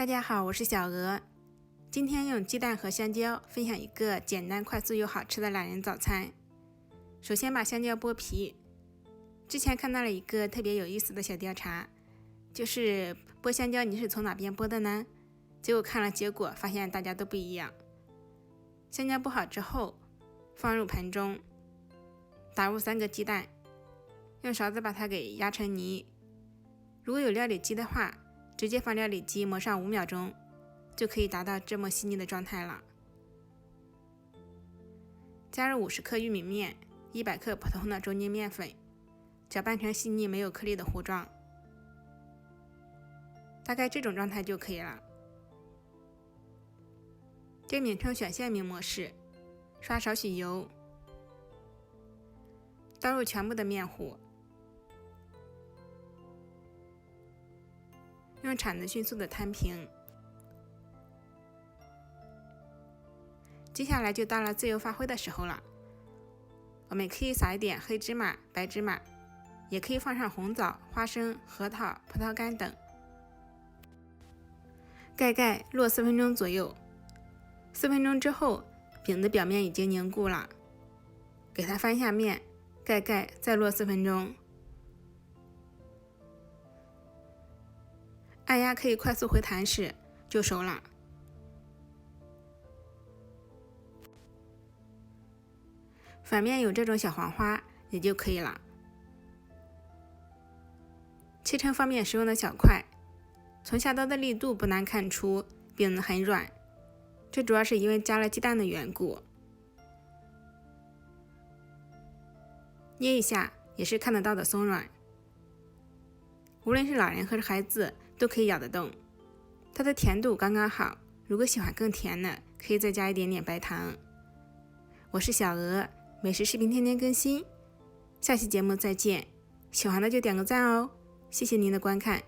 大家好，我是小鹅。今天用鸡蛋和香蕉分享一个简单、快速又好吃的懒人早餐。首先把香蕉剥皮。之前看到了一个特别有意思的小调查，就是剥香蕉你是从哪边剥的呢？结果看了结果发现大家都不一样。香蕉剥好之后，放入盆中，打入3个鸡蛋，用勺子把它给压成泥。如果有料理机的话，直接放料理机磨上5秒钟，就可以达到这么细腻的状态了。加入50克玉米面，100克普通的中筋面粉，搅拌成细腻没有颗粒的糊状，大概这种状态就可以了。电饼铛选线饼模式，刷少许油，倒入全部的面糊，用铲子迅速的摊平。接下来就到了自由发挥的时候了。我们可以撒一点黑芝麻、白芝麻，也可以放上红枣、花生、核桃、葡萄干等。盖落4分钟左右。4分钟之后，饼的表面已经凝固了，给它翻下面，盖再落4分钟。按压可以快速回弹时就熟了。反面有这种小黄花也就可以了。切成方便食用的小块，从下刀的力度不难看出饼很软，这主要是因为加了鸡蛋的缘故。捏一下也是看得到的松软，无论是老人和孩子都可以咬得动。它的甜度刚刚好，如果喜欢更甜的，可以再加一点点白糖。我是小鹅，美食视频天天更新，下期节目再见。喜欢的就点个赞哦，谢谢您的观看。